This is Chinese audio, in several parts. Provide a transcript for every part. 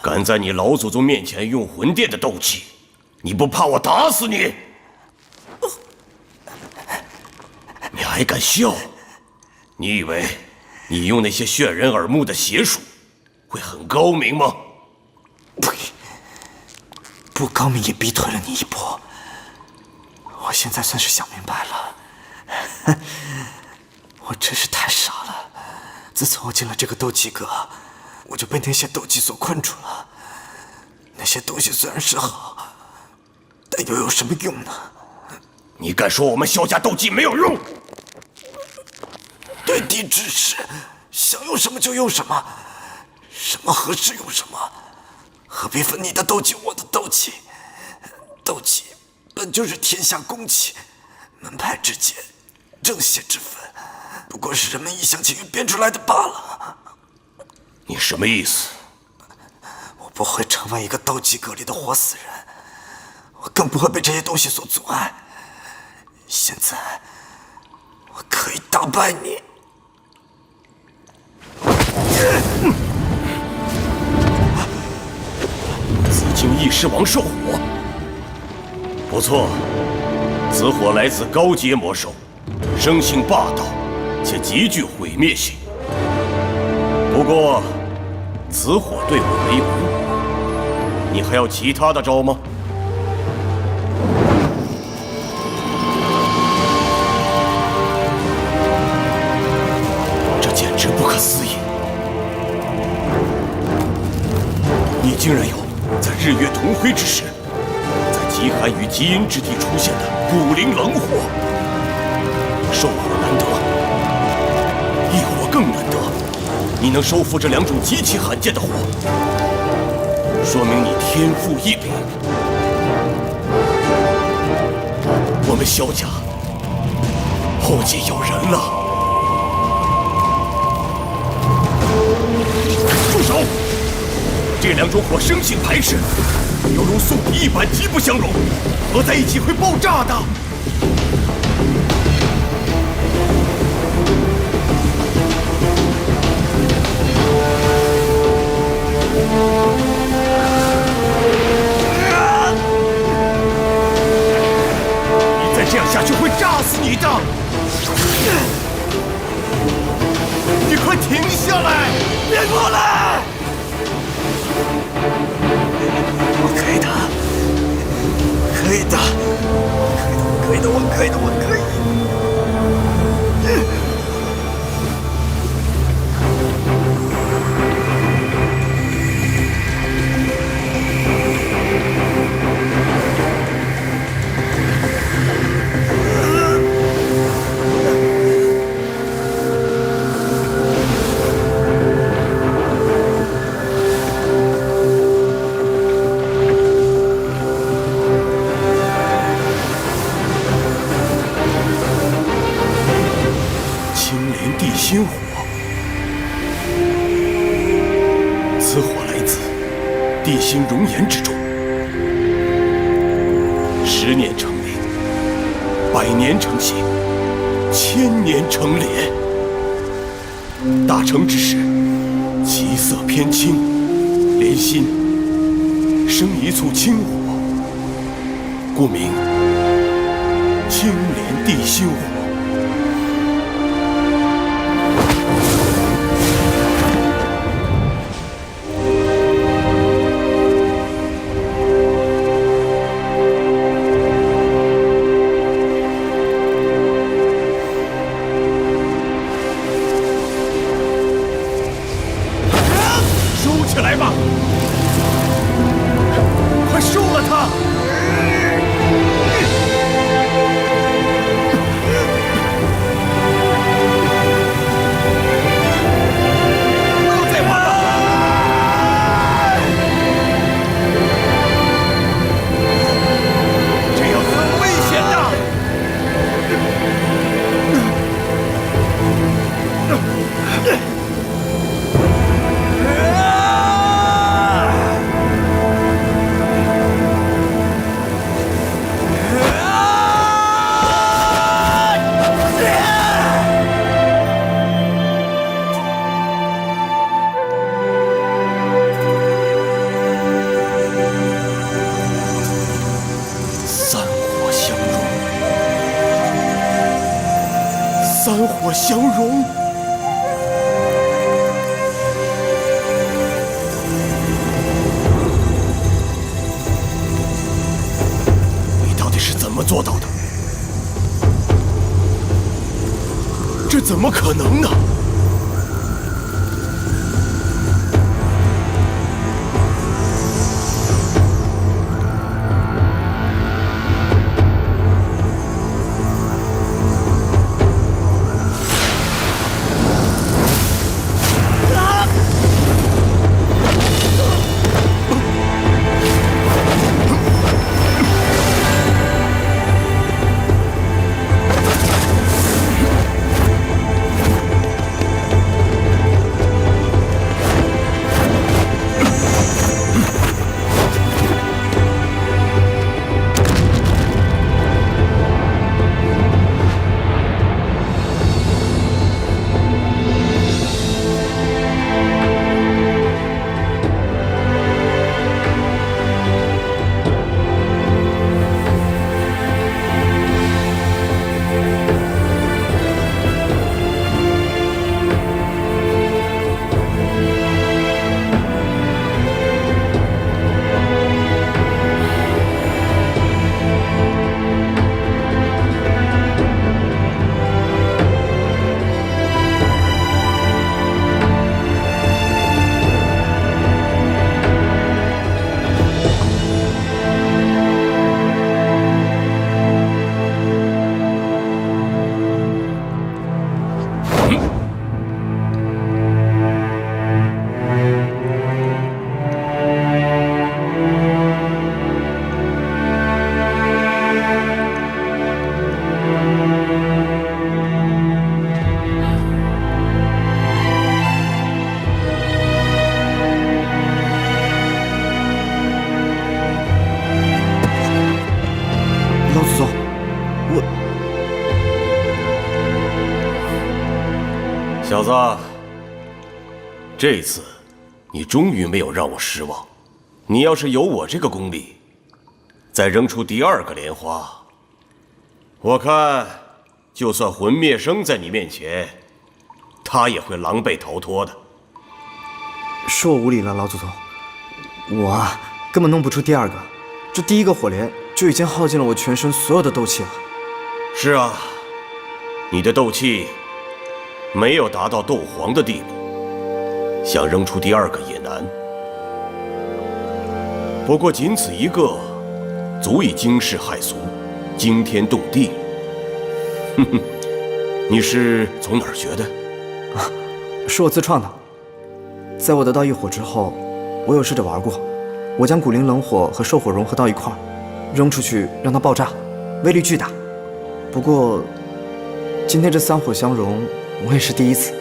敢在你老祖宗面前用魂殿的斗气，你不怕我打死你？你还敢笑？你以为你用那些炫人耳目的邪术会很高明吗？呸！不高明也逼退了你一步。我现在算是想明白了，我真是太傻了。自从我进了这个斗技阁，我就被那些斗技所困住了。那些东西虽然是好，但又有什么用呢？你敢说我们萧家斗技没有用？对敌之事，想用什么就用什么，什么合适用什么，何必分你的斗技我的斗技？斗技本就是天下公器，门派之间正邪之分，不过是人们一厢情愿编出来的罢了。你什么意思？我不会成为一个斗技阁里的活死人，我更不会被这些东西所阻碍。现在，我可以打败你。紫金翼狮王兽火，不错，此火来自高阶魔兽，生性霸道，且极具毁灭性。不过，此火对我没无，你还要其他的招吗？这简直不可思议！你竟然有在日月同辉之时，在极寒与极阴之地出现的古灵冷火。兽火难得，异火更难得。你能收服这两种极其罕见的火，说明你天赋异禀。我们萧家后继有人了。住手！这两种火生性排斥，犹如素体一般，极不相容，合在一起会爆炸的。你再这样下去会炸死你的！你快停下来！别过来！我可以的，可以的，可以的，我可以的，我可以。心火，此火来自地心熔岩之中，10年成灵，100年成形，1000年成莲。大成之时，其色偏青，莲心生一簇青火，故名青莲地心火。起来吧！快收了他！不要再玩了！这样很危险的。火相融。你到底是怎么做到的？这怎么可能呢？小子，这次你终于没有让我失望。你要是有我这个功力，再扔出第二个莲花，我看就算魂灭生在你面前，他也会狼狈逃脱的。是我无礼了，老祖宗。我啊，根本弄不出第二个。这第一个火莲就已经耗尽了我全身所有的斗气了。是啊，你的斗气没有达到斗皇的地步，想扔出第二个也难。不过仅此一个，足以惊世骇俗，惊天动地。哼哼，你是从哪儿学的？啊，是我自创的。在我得到异火之后，我有试着玩过。我将古灵冷火和兽火融合到一块儿，扔出去让它爆炸，威力巨大。不过，今天这三火相融，我也是第一次。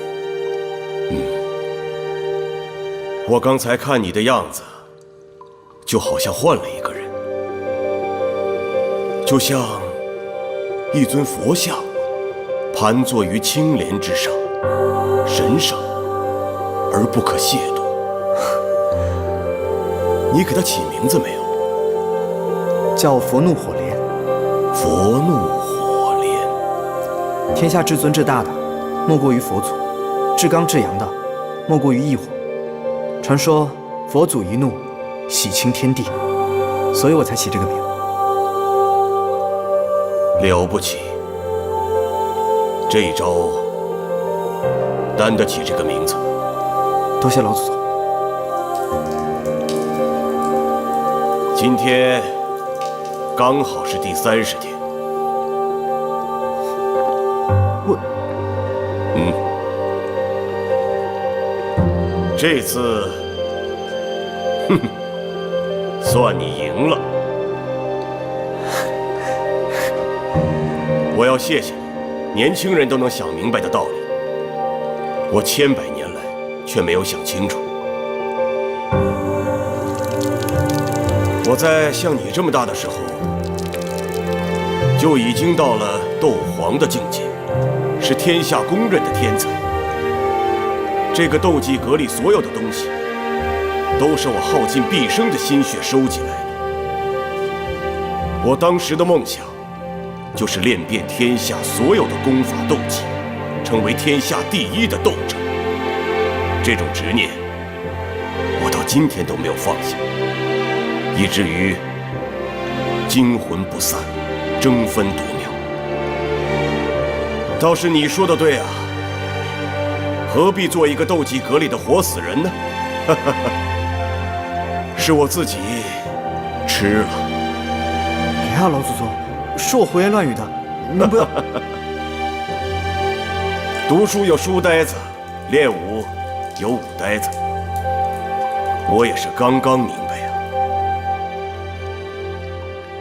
我刚才看你的样子，就好像换了一个人，就像一尊佛像，盘坐于青莲之上，神圣而不可亵渎。你给他起名字没有？叫佛怒火莲。佛怒火莲。天下至尊至大的，莫过于佛祖；至刚至阳的，莫过于异火。传说佛祖一怒，洗清天地，所以我才起这个名。了不起，这一招担得起这个名字。多谢老祖宗。今天刚好是第30天。这次，哼哼，算你赢了。我要谢谢你，年轻人都能想明白的道理，我千百年来却没有想清楚。我在像你这么大的时候，就已经到了斗皇的境界，是天下公认的天才。这个斗技阁里所有的东西，都是我耗尽毕生的心血收集来的。我当时的梦想，就是练遍天下所有的功法斗技，成为天下第一的斗者。这种执念，我到今天都没有放下，以至于惊魂不散，争分夺秒。倒是你说的对啊，何必做一个斗技阁里的活死人呢？是我自己吃了。别啊，老祖宗，是我胡言乱语的，能不要？读书有书呆子，练武有武呆子，我也是刚刚明白呀。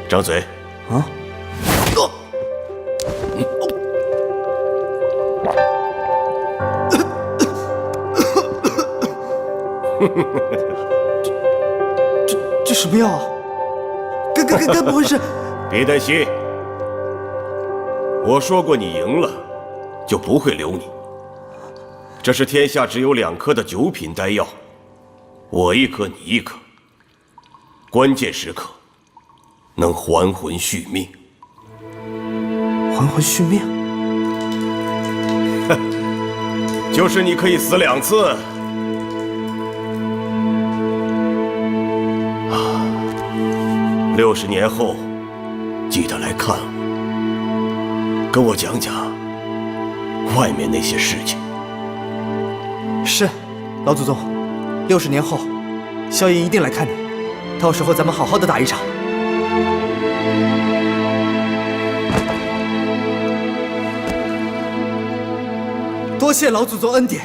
张嘴！啊！这什么药啊？该不会是？别担心，我说过你赢了，就不会留你。这是天下只有2颗的9品丹药，我1颗，你1颗，关键时刻能还魂续命。还魂续命？就是你可以死2次。60年后，记得来看我，跟我讲讲外面那些事情。是，老祖宗，60年后，萧炎一定来看你，到时候咱们好好的打一场。多谢老祖宗恩典。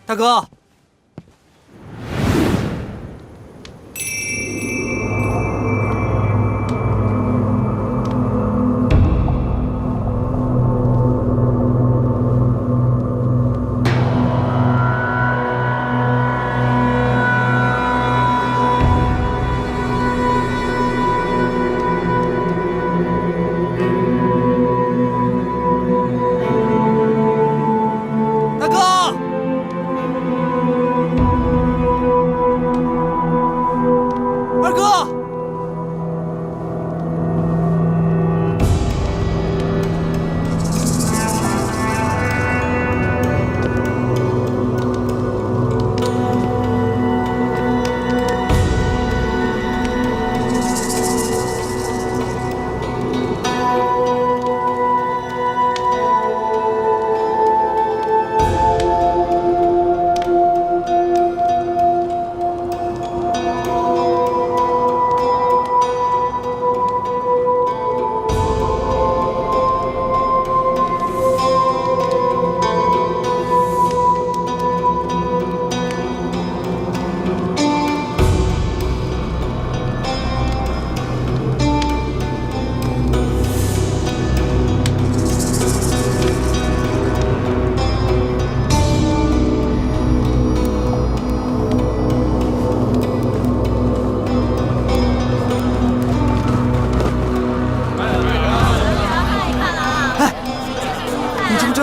大哥，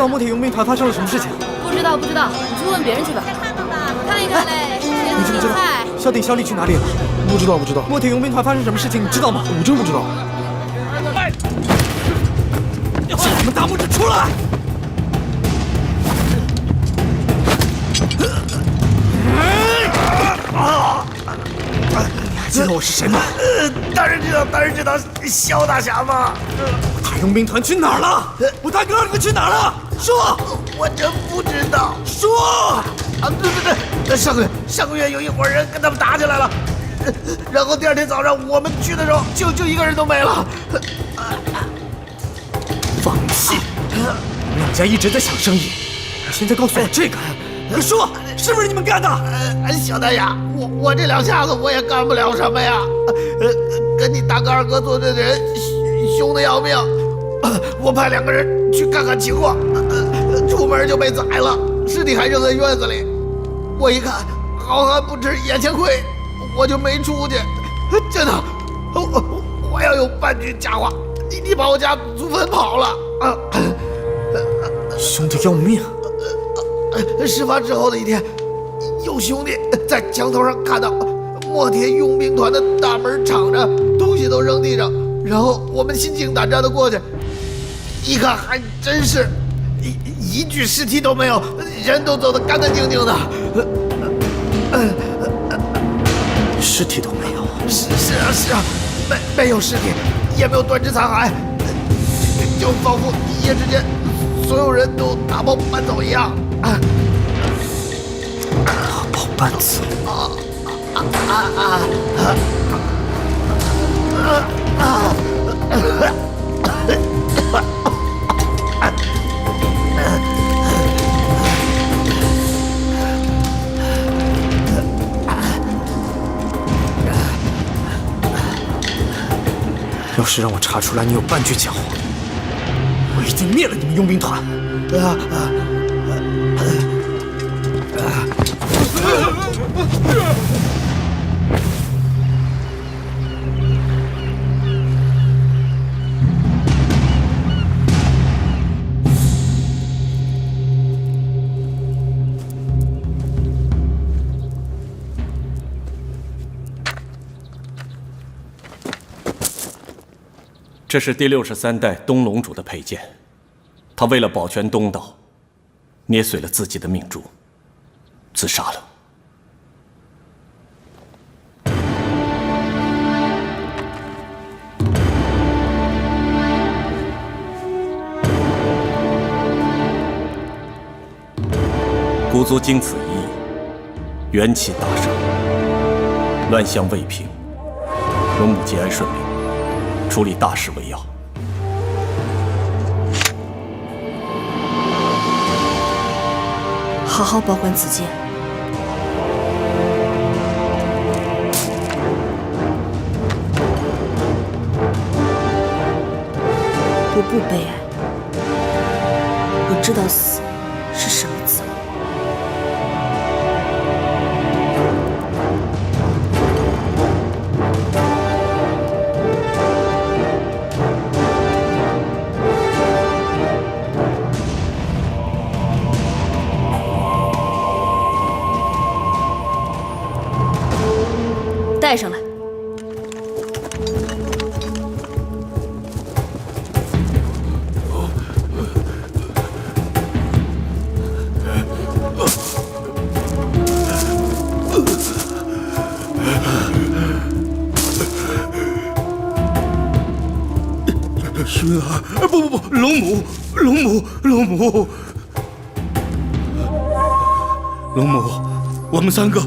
道墨铁佣兵团发生了什么事情？不知道，你去问别人去吧。看一看嘞，你知不知道萧鼎、萧丽去哪里了？不知道。墨铁佣兵团发生什么事情，你知道吗？我真不知道。叫我们大拇指出来！你还记得我是谁吗？当然知道，萧大侠嘛。大佣兵团去哪儿了？我大哥二哥去哪儿了？说！我真不知道。说！对，上个月有一伙人跟他们打起来了，然后第二天早上我们去的时候，就一个人都没了。放屁！你们两家一直在抢生意，你现在告诉我这个，你说是不是你们干的？小大牙，我这两下子我也干不了什么呀。跟你大哥二哥作对的人凶得要命，我派2个人去看看情况，出门就被宰了，尸体还扔在院子里。我一看好汉不吃眼前亏，我就没出去。真的，我要有半句假话，你把我家祖坟跑了啊！凶得要命。事发之后的一天，有兄弟在墙头上看到墨铁佣兵团的大门敞着，东西都扔地上，然后我们心惊胆战的过去，一看还真是一具尸体都没有，人都走得干干净净的。尸体都没有。是啊，没有尸体，也没有断肢残骸，就仿佛一夜之间所有人都打包搬走一样。打包搬走。要是让我查出来你有半句假话，我一定灭了你们佣兵团。这是第63代东龙主的佩剑，他为了保全东岛，捏碎了自己的命珠，自杀了。古族经此一役，元气大伤，乱象未平，龙母节哀顺变。处理大事为要。好好保管此剑。我不悲哀，我知道死是什么滋味。带上来。熏儿，不，龙母，我们3个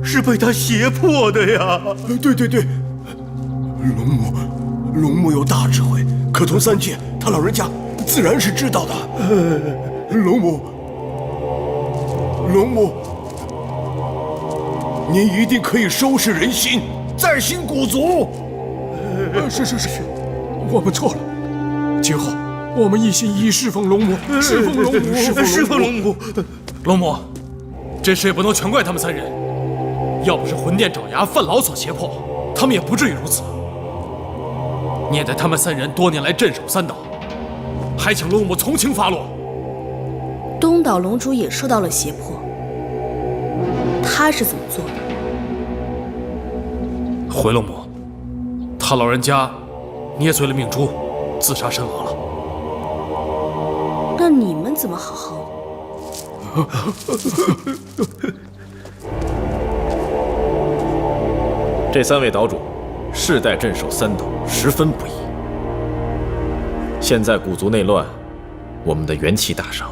是被他胁迫的呀！对，龙母有大智慧，可通3界，他老人家自然是知道的。龙母，您一定可以收拾人心，再兴古族。是，我们错了，今后我们一心一意侍奉龙母，侍奉龙母。龙母，这事也不能全怪他们3人。要不是魂殿爪牙范老所胁迫，他们也不至于如此。念在他们3人多年来镇守3岛，还请龙母从轻发落。东岛龙主也受到了胁迫，他是怎么做的？回龙母，他老人家捏碎了命珠，自杀身亡了。那你们怎么好好的？这3位岛主世代镇守3岛，十分不易。现在古族内乱，我们的元气大伤。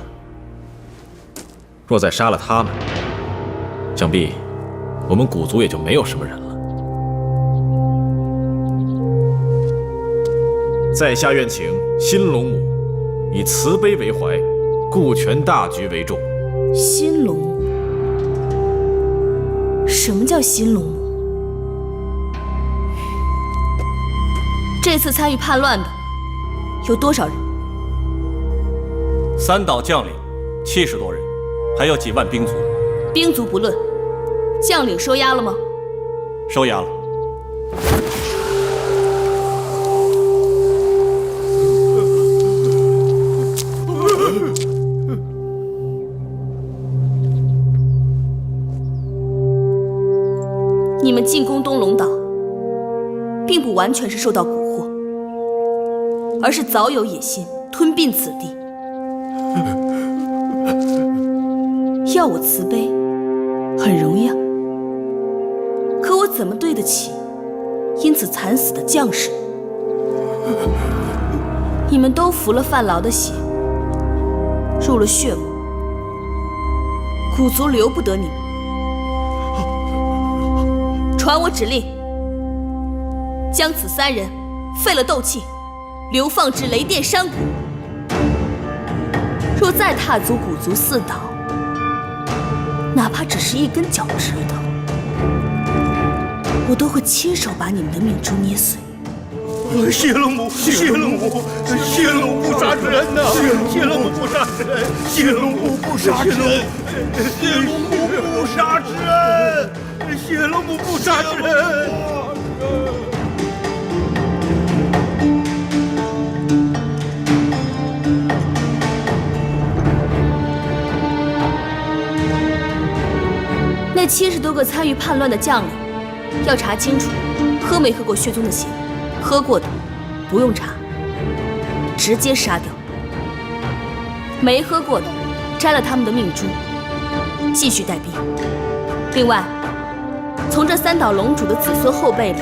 若再杀了他们，想必我们古族也就没有什么人了。在下愿请新龙母以慈悲为怀，顾全大局为重。新龙母？什么叫新龙母？这次参与叛乱的有多少人？3岛将领70多人，还有几万兵卒。兵卒不论，将领收押了吗？收押了。你们进攻东龙岛，并不完全是受到蛊惑，而是早有野心，吞并此地。要我慈悲，很容易啊。可我怎么对得起因此惨死的将士？你们都服了范劳的血，入了血盟，古族留不得你们。传我指令，将此3人废了斗气，流放至雷电山谷。若再踏足古族4岛，哪怕只是一根脚趾头，我都会亲手把你们的命珠捏碎。谢龙母，谢龙母，谢龙母不杀之恩呐！谢龙母不杀之恩，谢龙母不杀之恩，谢龙母不杀之恩，谢龙母不杀之恩。那70多个参与叛乱的将领，要查清楚喝没喝过血宗的血，喝过的不用查，直接杀掉；没喝过的，摘了他们的命珠，继续带兵。另外，从这3岛龙主的子孙后辈里，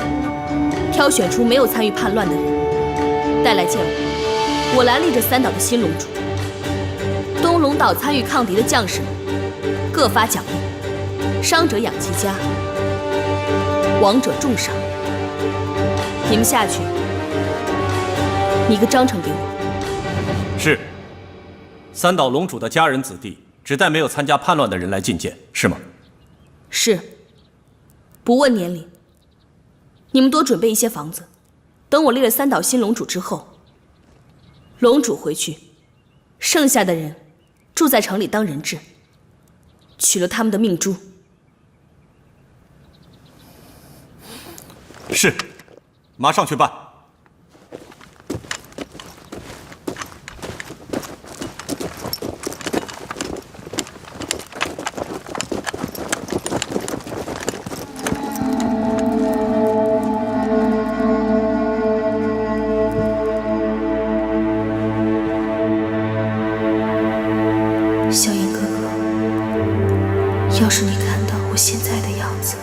挑选出没有参与叛乱的人，带来见我，我来立这3岛的新龙主。东龙岛参与抗敌的将士们，各发奖励，伤者养鸡家，亡者重赏。你们下去，拟个章程给我。是。3岛龙主的家人子弟，只带没有参加叛乱的人来觐见，是吗？是。不问年龄。你们多准备一些房子，等我立了3岛新龙主之后，龙主回去，剩下的人住在城里当人质，取了他们的命珠。是，马上去办。小燕哥哥，要是你看到我现在的样子，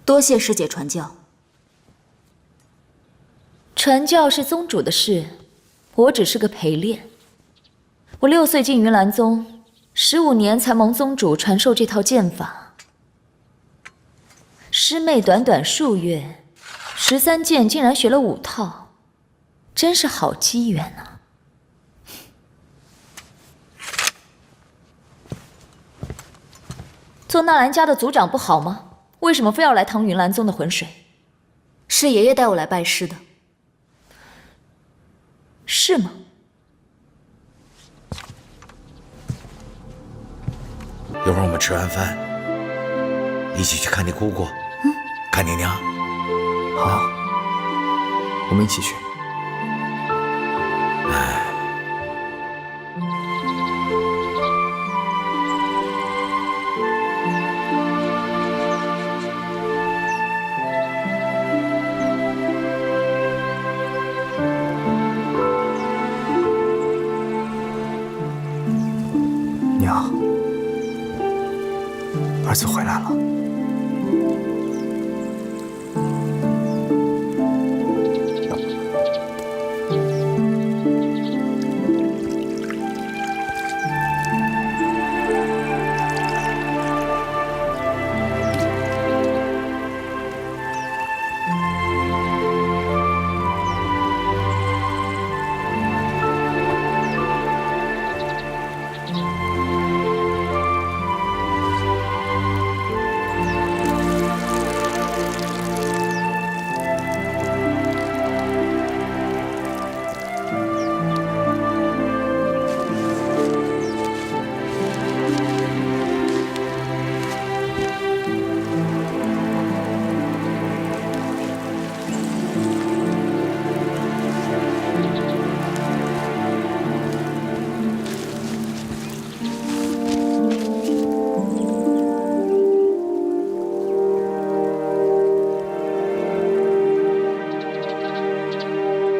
多谢师姐传教。传教是宗主的事，我只是个陪练。我6岁进云岚宗，15年才蒙宗主传授这套剑法。师妹短短数月，13剑竟然学了5套，真是好机缘啊！做纳兰家的族长不好吗？为什么非要来趟云岚宗的浑水？是爷爷带我来拜师的。是吗？一会儿我们吃完饭，一起去看你姑姑，看你娘。好，我们一起去。儿子回来了。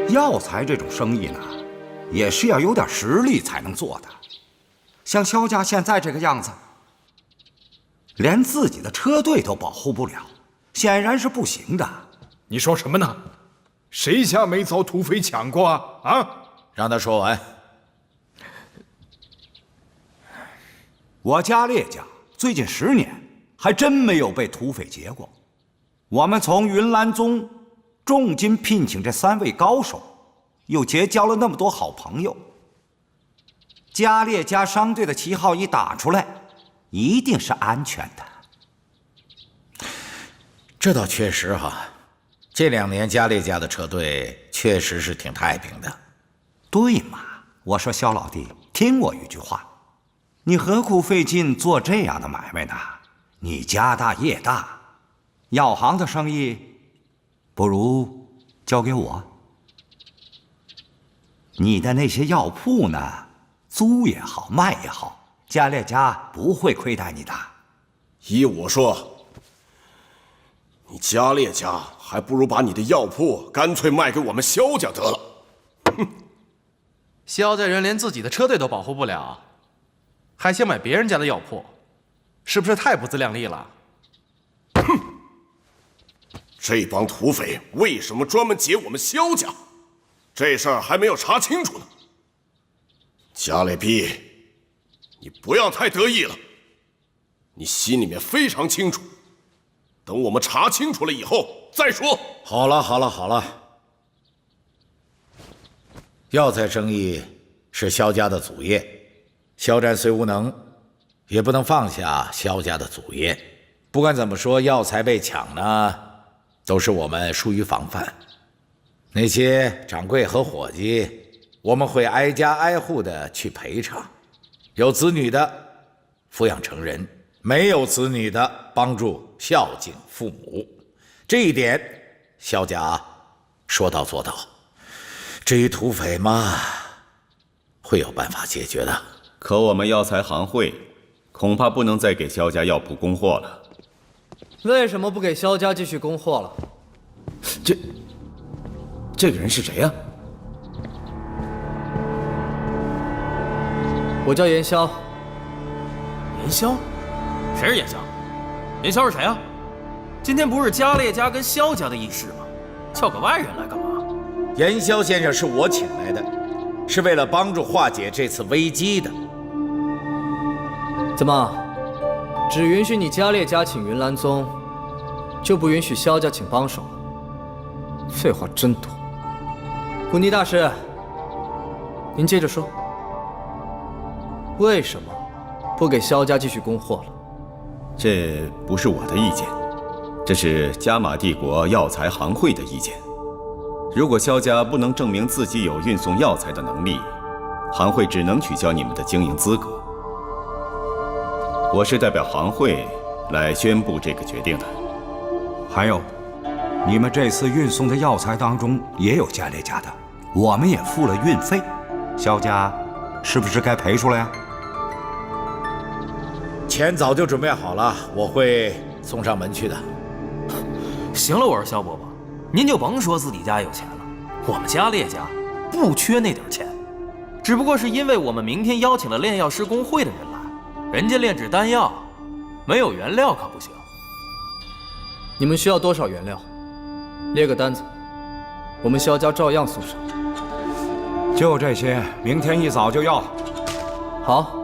药材这种生意呢，也是要有点实力才能做的。像萧家现在这个样子，连自己的车队都保护不了，显然是不行的。你说什么呢？谁家没遭土匪抢过啊？啊！让他说完。我家列家最近10年还真没有被土匪劫过。我们从云岚宗重金聘请这3位高手，又结交了那么多好朋友。家列家商队的旗号一打出来，一定是安全的。这倒确实哈，这2年家列家的车队确实是挺太平的。对嘛，我说萧老弟，听我一句话，你何苦费劲做这样的买卖呢？你家大业大，药行的生意不如交给我。你的那些药铺呢，租也好，卖也好，家列家不会亏待你的。依我说，你家列家还不如把你的药铺干脆卖给我们萧家得了。哼！萧家人连自己的车队都保护不了，还想买别人家的药铺，是不是太不自量力了？哼！这帮土匪为什么专门劫我们萧家？这事儿还没有查清楚呢。家列逼，你不要太得意了，你心里面非常清楚。等我们查清楚了以后再说。好了好了好了，药材生意是萧家的祖业，萧战虽无能，也不能放下萧家的祖业。不管怎么说，药材被抢呢，都是我们疏于防范。那些掌柜和伙计，我们会挨家挨户的去赔偿。有子女的抚养成人，没有子女的帮助孝敬父母，这一点萧家说到做到。至于土匪嘛，会有办法解决的。可我们药材行会恐怕不能再给萧家药铺供货了。为什么不给萧家继续供货了？这个人是谁呀？我叫严萧。严萧？谁是严萧？严萧是谁啊？今天不是家列家跟萧家的议事吗？叫个外人来干嘛？严萧先生是我请来的，是为了帮助化解这次危机的。怎么，只允许你家列家请云岚宗，就不允许萧家请帮手？废话真多。古尼大师，您接着说，为什么不给萧家继续供货了？这不是我的意见，这是加玛帝国药材行会的意见。如果萧家不能证明自己有运送药材的能力，行会只能取消你们的经营资格。我是代表行会来宣布这个决定的。还有，你们这次运送的药材当中也有家列家的，我们也付了运费，萧家是不是该赔出来呀？钱早就准备好了，我会送上门去的。行了，我说萧伯伯，您就甭说自己家有钱了，我们家列家不缺那点钱，只不过是因为我们明天邀请了炼药师工会的人来，人家炼制丹药，没有原料可不行。你们需要多少原料？列个单子，我们萧家照样送上。就这些，明天一早就要。好，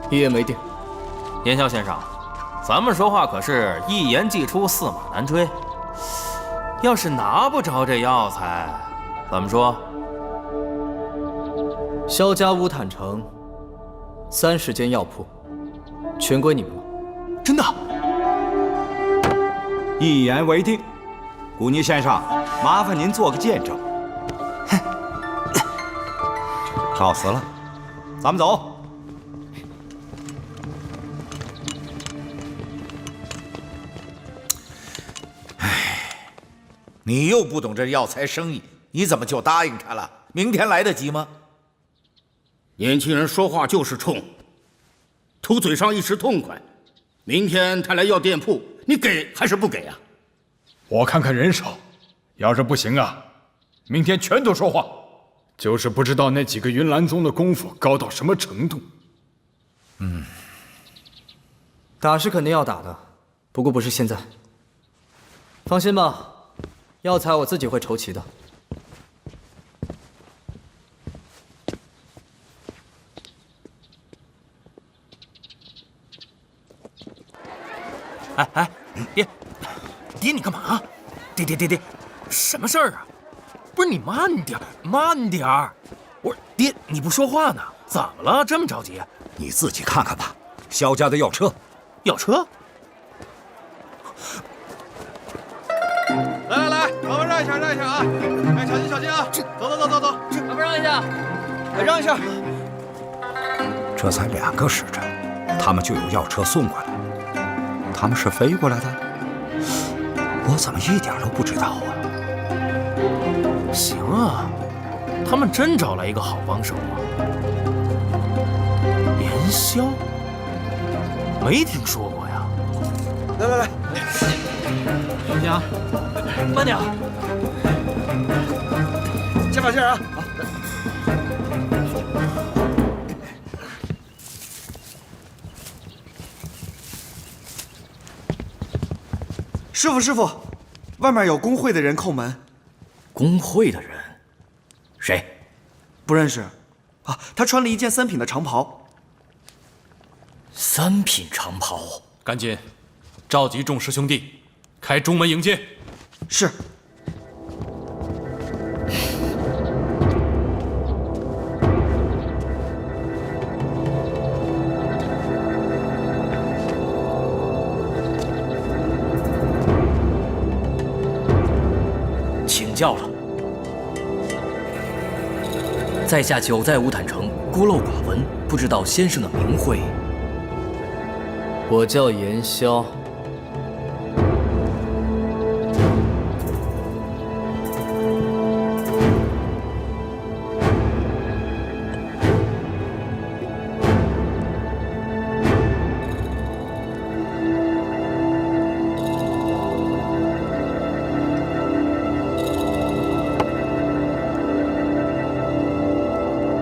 一言为定。严萧先生，咱们说话可是一言既出，驷马难追。要是拿不着这药材，怎么说？萧家乌坦城30间药铺，全归你们了。真的？一言为定。古尼先生，麻烦您做个见证。告辞了，咱们走。你又不懂这药材生意，你怎么就答应他了？明天来得及吗？年轻人说话就是冲，图嘴上一时痛快。明天他来要店铺，你给还是不给啊？我看看人手，要是不行啊，明天全都说话。就是不知道那几个云岚宗的功夫高到什么程度。打是肯定要打的，不过不是现在。放心吧，药材我自己会筹齐的。哎，爹，你干嘛？爹，什么事儿啊？不是你慢点儿！我说爹，你不说话呢？怎么了？这么着急？你自己看看吧。萧家的药车，药车？来，麻烦让一下啊！哎，小心啊！走，麻烦让一下，让一下。这才2个时辰，他们就有药车送过来。他们是飞过来的？我怎么一点都不知道啊？行啊，他们真找来一个好帮手啊！连萧，没听说过呀。来，小心啊，慢点，先把劲啊！师傅，外面有工会的人叩门。工会的人？谁？不认识。啊，他穿了一件3品的长袍。3品长袍？赶紧召集众师兄弟，开中门迎接。是。请教了。在下久在乌坦城，孤陋寡闻，不知道先生的名讳。我叫严萧。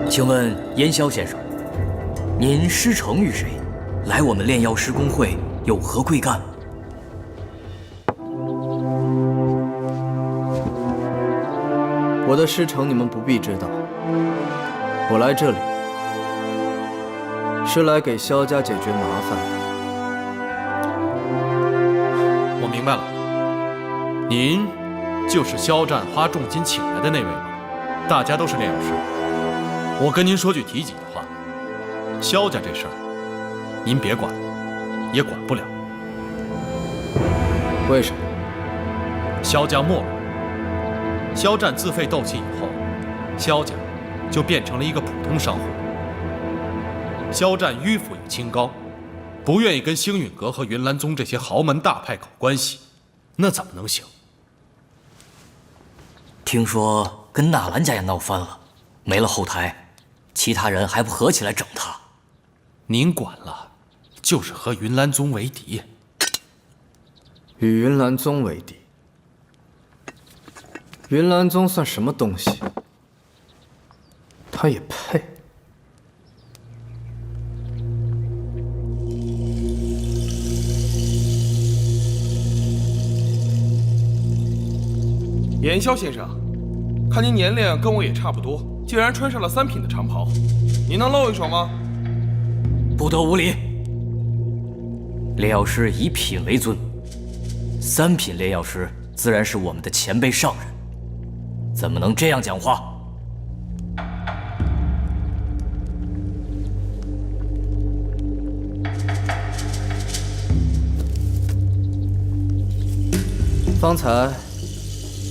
请问严萧先生，您师承于谁？来我们炼药师公会有何贵干？我的师承你们不必知道。我来这里是来给萧家解决麻烦的。我明白了，您就是肖战花重金请来的那位吗？大家都是炼药师。我跟您说句提己的话，萧家这事儿，您别管，也管不了。为什么？萧家没落，肖战自废斗气以后，萧家就变成了一个普通商户。肖战迂腐又清高，不愿意跟星陨阁和云岚宗这些豪门大派搞关系，那怎么能行？听说跟纳兰家也闹翻了，没了后台。其他人还不合起来整他？您管了，就是和云岚宗为敌。与云岚宗为敌？云岚宗算什么东西？他也配？严萧先生，看您年龄跟我也差不多，竟然穿上了3品的长袍，您能露一手吗？不得无礼！炼药师以品为尊，3品炼药师自然是我们的前辈上人，怎么能这样讲话？方才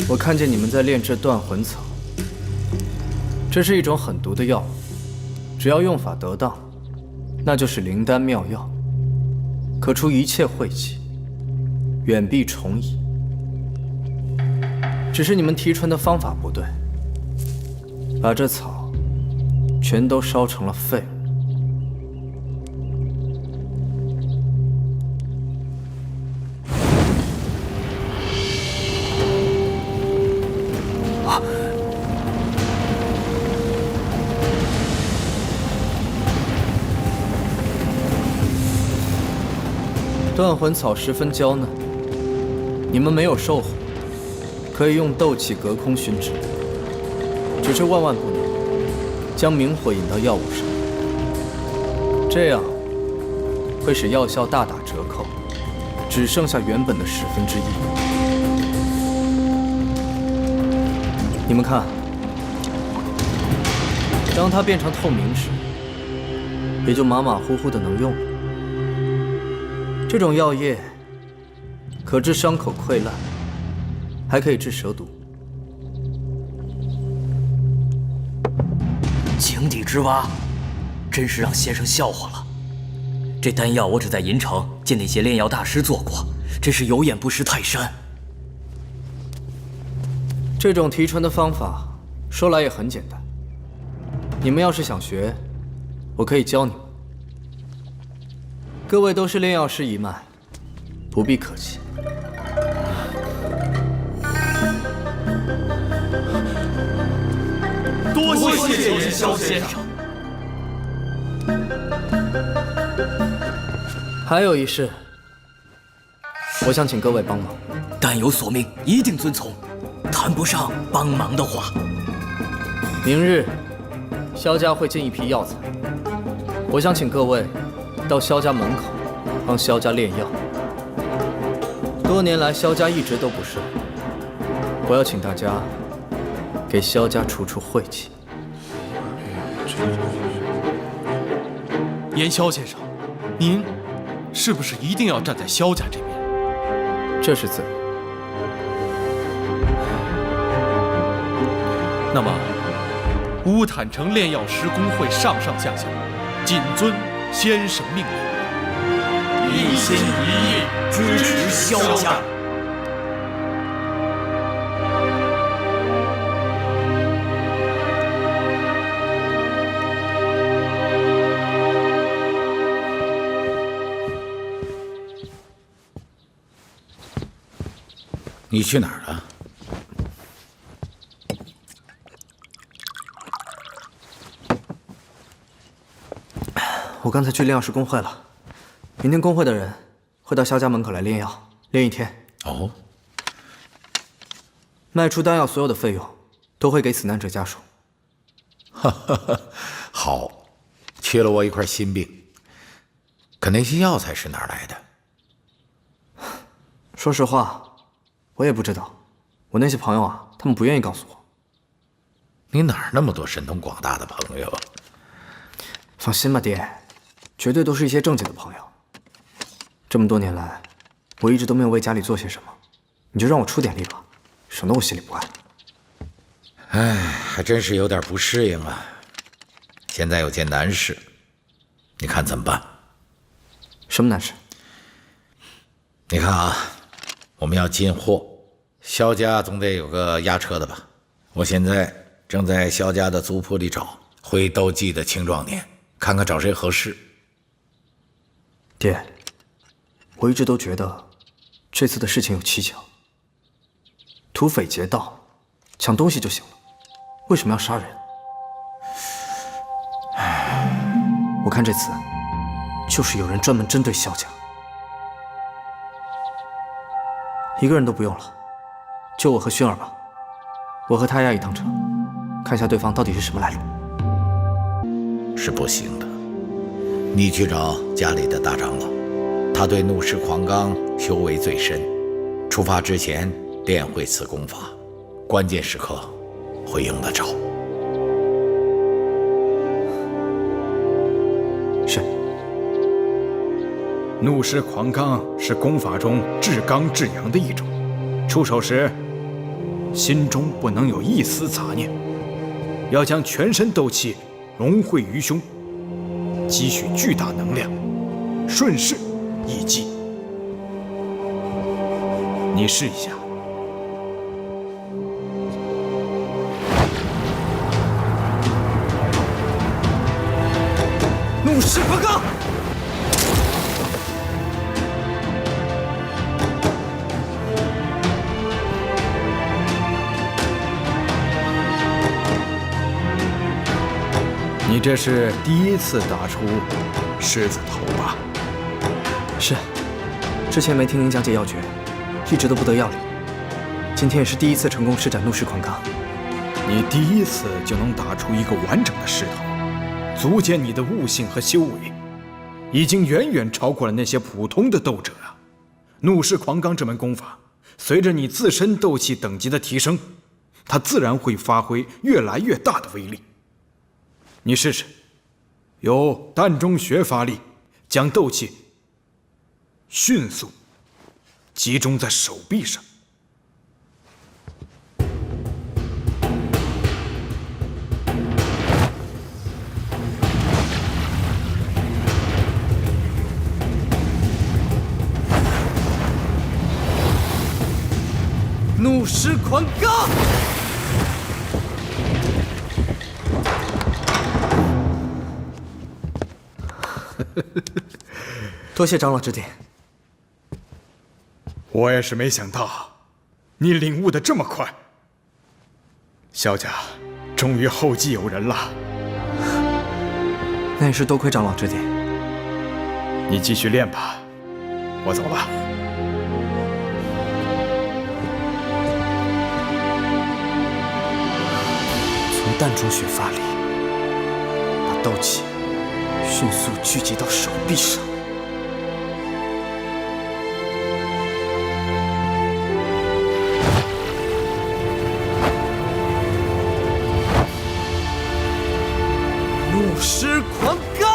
我看见你们在炼制断魂草，这是一种狠毒的药物，只要用法得当，那就是灵丹妙药，可除一切晦气，远避虫蚁。只是你们提纯的方法不对，把这草全都烧成了废物。断魂草十分娇嫩，你们没有兽火，可以用斗气隔空熏制，只是万万不能将明火引到药物上，这样会使药效大打折扣，只剩下原本的1/10。你们看，当它变成透明时，也就马马虎虎的能用了。这种药液可治伤口溃烂，还可以治蛇毒。井底之蛙，真是让先生笑话了。这丹药我只在银城见那些炼药大师做过，真是有眼不识泰山。这种提纯的方法说来也很简单，你们要是想学，我可以教你们。各位都是炼药师一脉，不必客气。多谢严萧先生。还有一事，我想请各位帮忙。但有所命，一定遵从。谈不上帮忙的话，明日萧家会进一批药材，我想请各位到萧家门口帮萧家炼药。多年来萧家一直都不顺，我要请大家给萧家除除晦气。严萧先生，您是不是一定要站在萧家这边？这是自然。那么，乌坦城炼药师工会上上下下谨遵先生命令，一心一意支持萧家。你去哪儿了？我刚才去炼药师工会了，明天工会的人会到萧家门口来炼药，炼1天。哦。卖出丹药所有的费用都会给死难者家属。哈哈哈，好，缺了我一块心病。可那些药材是哪儿来的？说实话，我也不知道。我那些朋友啊，他们不愿意告诉我。你哪儿那么多神通广大的朋友？放心吧，爹，绝对都是一些正经的朋友。这么多年来，我一直都没有为家里做些什么，你就让我出点力吧，省得我心里不安。哎，还真是有点不适应啊。现在有件难事，你看怎么办？什么难事？你看啊，我们要进货，萧家总得有个押车的吧？我现在正在萧家的族谱里找会斗技的青壮年，看看找谁合适。爹，我一直都觉得这次的事情有蹊跷。土匪劫道，抢东西就行了，为什么要杀人？我看这次就是有人专门针对萧家。一个人都不用了，就我和薰儿吧，我和他押一趟车，看下对方到底是什么来路。是不行的。你去找家里的大长老，他对怒尸狂罡修为最深，出发之前练会此功法，关键时刻会用得着。是。怒尸狂罡是功法中至刚至阳的一种，出手时心中不能有一丝杂念，要将全身斗气融汇于胸，积蓄巨大能量，顺势一击。你试一下。怒尸狂罡！你这是第一次打出狮子头吧？是，之前没听您讲解要诀，一直都不得要领。今天也是第一次成功施展怒尸狂罡。你第一次就能打出一个完整的狮头，足见你的悟性和修为已经远远超过了那些普通的斗者啊！怒尸狂罡这门功法，随着你自身斗气等级的提升，它自然会发挥越来越大的威力。你试试，由膻中穴发力，将斗气迅速集中在手臂上。怒尸狂罡！多谢长老指点。我也是没想到，你领悟的这么快。萧家终于后继有人了。那也是多亏长老指点。你继续练吧，我走了。从膻中穴发力，把斗气迅速聚集到手臂上。怒尸狂罡！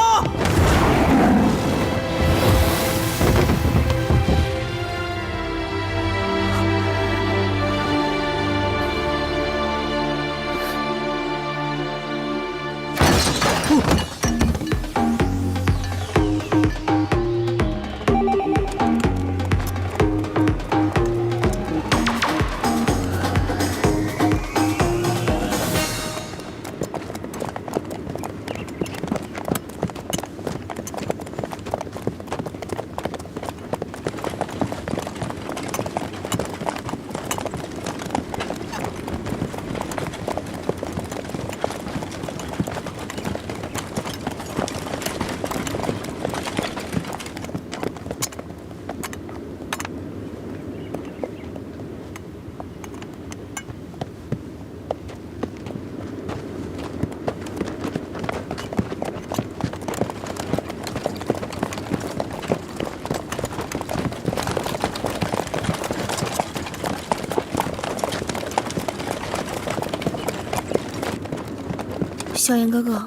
萧炎哥哥，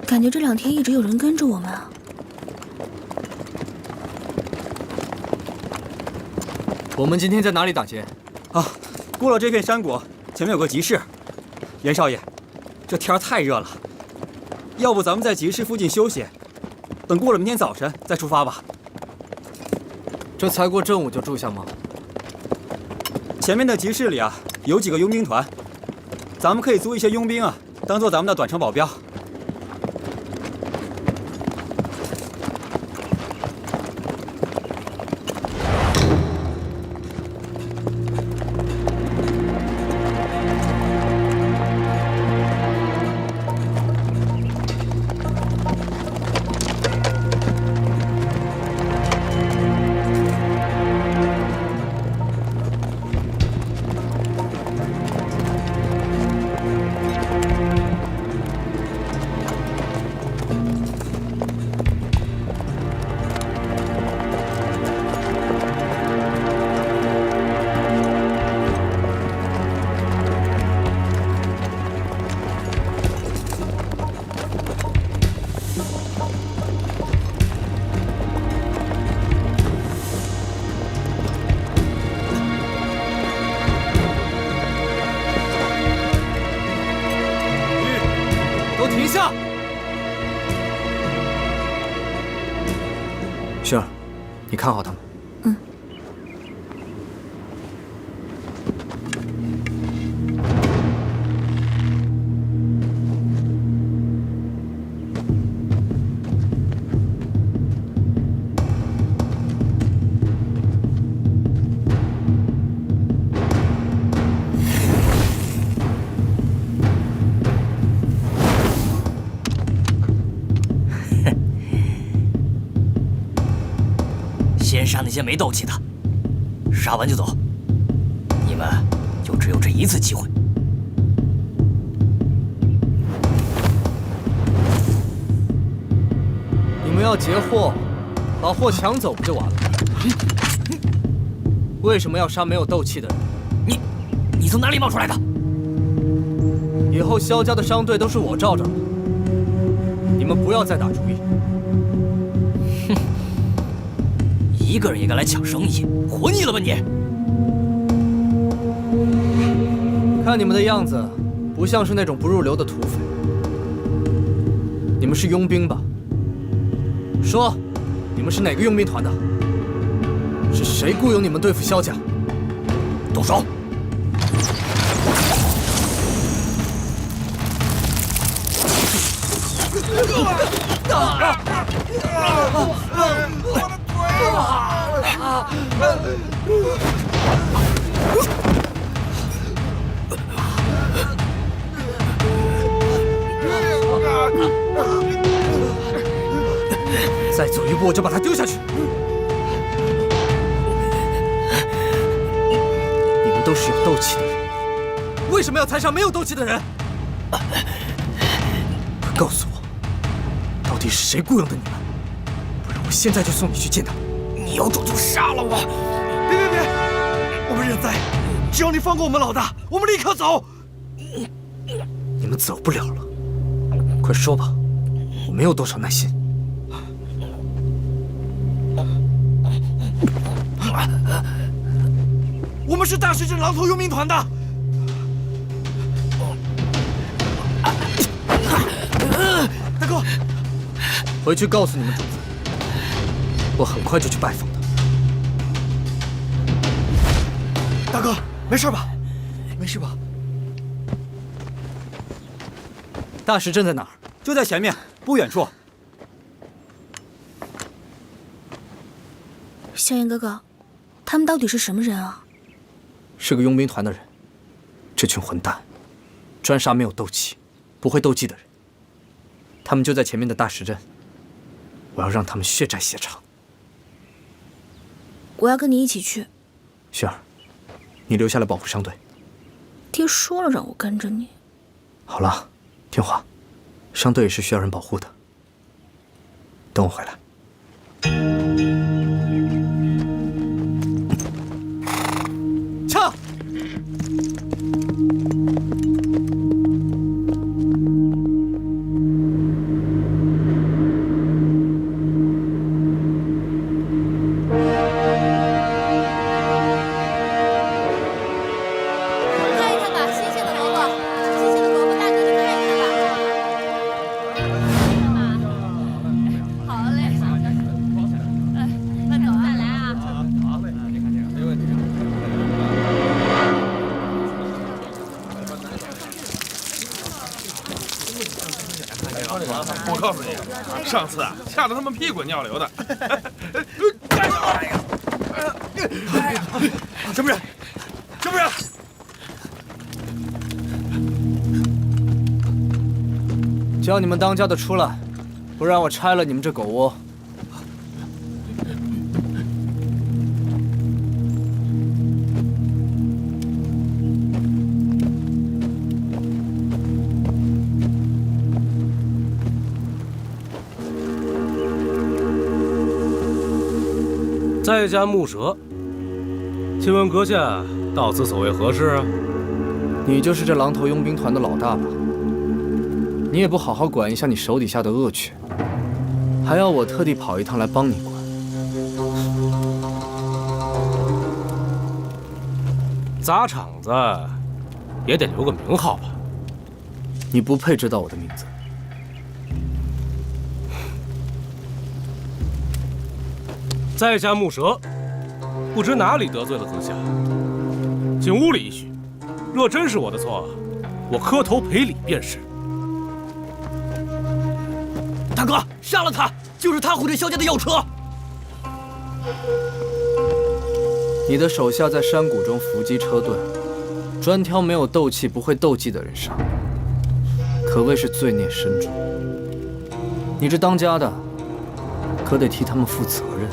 感觉这2天一直有人跟着我们啊。我们今天在哪里打劫？啊，过了这片山谷，前面有个集市。严少爷，这天太热了，要不咱们在集市附近休息，等过了明天早晨再出发吧。这才过正午就住下吗？前面的集市里啊，有几个佣兵团，咱们可以租一些佣兵啊，当做咱们的短程保镖。停下！薰儿，你看好他们。嗯。先杀那些没斗气的，杀完就走。你们就只有这一次机会。你们要劫货，把货抢走不就完了？为什么要杀没有斗气的人？你从哪里冒出来的？以后萧家的商队都是我罩着了，你们不要再打主意。一个人也敢来抢生意，活腻了吧你？看你们的样子，不像是那种不入流的土匪。你们是佣兵吧？说，你们是哪个佣兵团的？是谁雇佣你们对付萧家？动手！再走一步我就把他丢下去！你们都是有斗气的人，为什么要残杀没有斗气的人？快告诉我，到底是谁雇佣的你们？不然我现在就送你去见他。你有种就杀了我！别！我们认栽，只要你放过我们老大，我们立刻走。你们走不了了，快说吧，我没有多少耐心。我们是大石镇狼头佣兵团的。大哥，回去告诉你们主子，我很快就去拜访他。大哥，没事吧？没事吧？大石镇在哪儿？就在前面，不远处。萧炎哥哥，他们到底是什么人啊？是个佣兵团的人。这群混蛋，专杀没有斗气、不会斗技的人。他们就在前面的大石镇，我要让他们血债血偿。我要跟你一起去。薰儿，你留下来保护商队。爹说了让我跟着你。好了，听话，商队也是需要人保护的。等我回来。撤！我告诉你，上次啊，吓得他们屁滚尿流的。什么人？什么人？叫你们当家的出来，不然我拆了你们这狗窝。在家木蛇，请问阁下到此所为何事啊？你就是这狼头佣兵团的老大吧？你也不好好管一下你手底下的恶犬，还要我特地跑一趟来帮你管。砸场子也得留个名号吧？你不配知道我的名字。在下木蛇，不知哪里得罪了阁下，进屋里一叙。若真是我的错，我磕头赔礼便是。大哥，杀了他！就是他毁了萧家的药车。你的手下在山谷中伏击车盾，专挑没有斗气、不会斗技的人杀，可谓是罪孽深重。你这当家的，可得替他们负责任。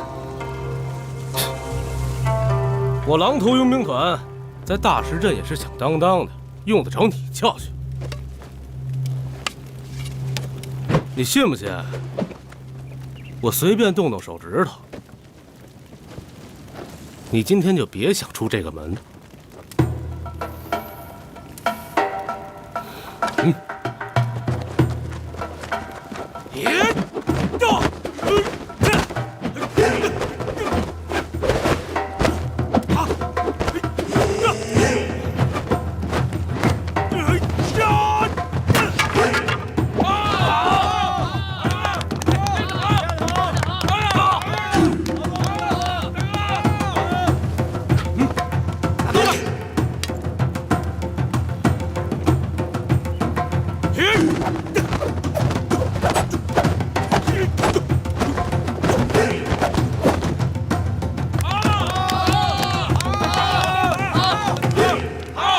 我狼头佣兵团在大石镇也是响当当的，用得着你教训？你信不信？我随便动动手指头，你今天就别想出这个门。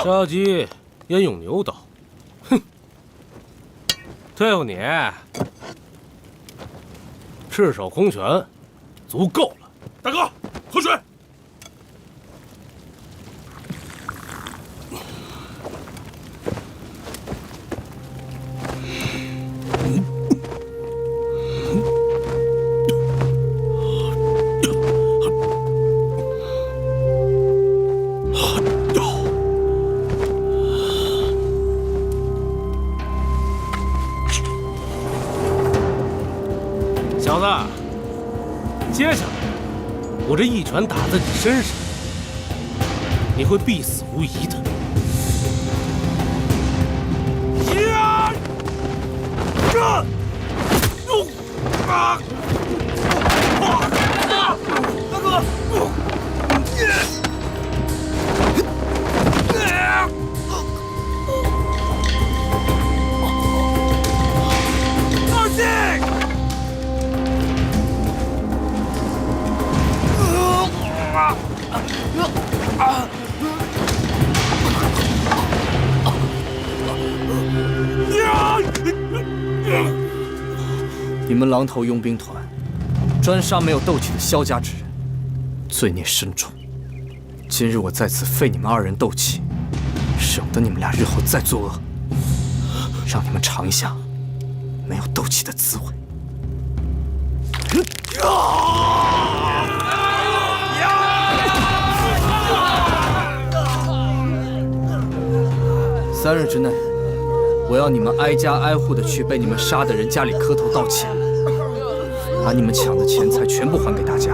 杀鸡焉用牛刀？哼！对付你，赤手空拳，足够了。大哥，喝水。小子，接下来我这一拳打在你身上，你会必死无疑的。大哥，二弟。你们狼头佣兵团专杀没有斗气的萧家之人，罪孽深重。今日我在此废你们二人斗气，省得你们俩日后再作恶，让你们尝一下没有斗气的滋味。3日之内，我要你们挨家挨户的去被你们杀的人家里磕头道歉，把你们抢的钱财全部还给大家。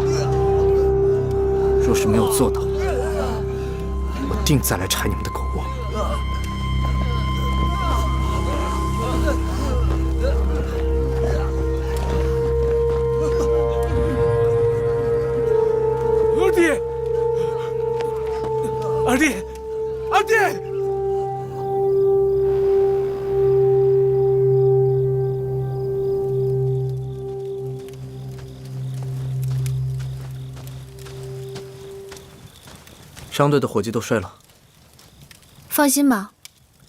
若是没有做到，我定再来拆你们的狗窝。二弟，二弟，二弟！商队的伙计都睡了，放心吧，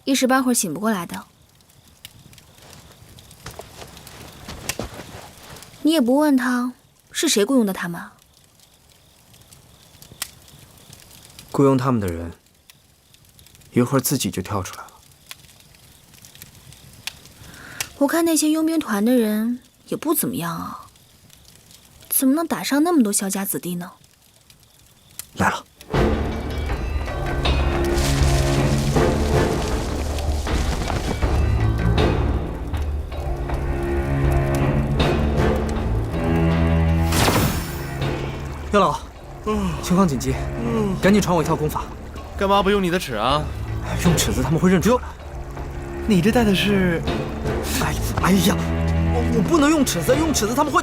一时半会儿醒不过来的。你也不问他是谁雇佣的他们？雇佣他们的人，一会儿自己就跳出来了。我看那些佣兵团的人也不怎么样啊，怎么能打伤那么多萧家子弟呢？来了。岳老，情况紧急，赶紧传我一套功法。干嘛不用你的尺啊？用尺子他们会认出来。你这带的是……哎呀，我不能用尺子，用尺子他们会……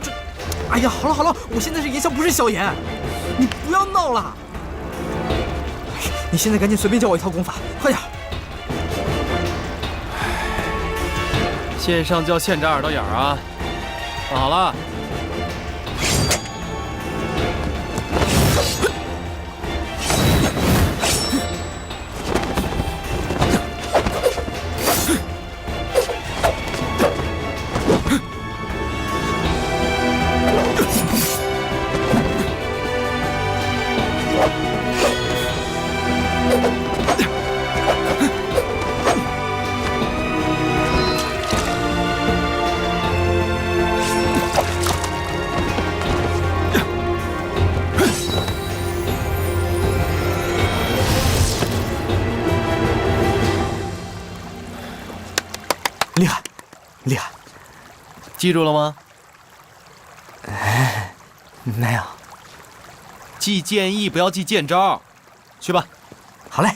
哎呀，好了好了，我现在是炎萧，不是萧炎，你不要闹了。你现在赶紧随便教我一套功法，快点。线上教线眨耳朵眼儿啊！放好了。厉害，厉害！记住了吗？哎，没有。记剑意，不要记剑招。去吧。好嘞。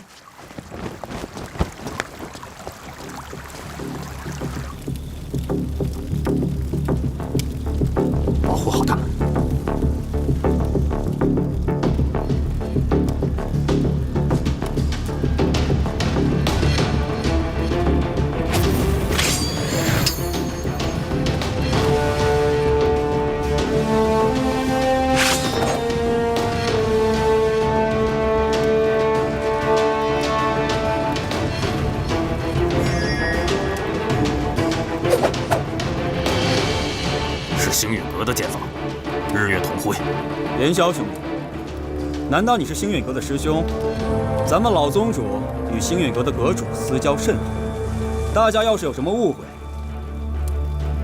保护好他们。星陨阁的剑法，日月同辉。炎萧兄弟，难道你是星陨阁的师兄？咱们老宗主与星陨阁的阁主私交甚厚，大家要是有什么误会，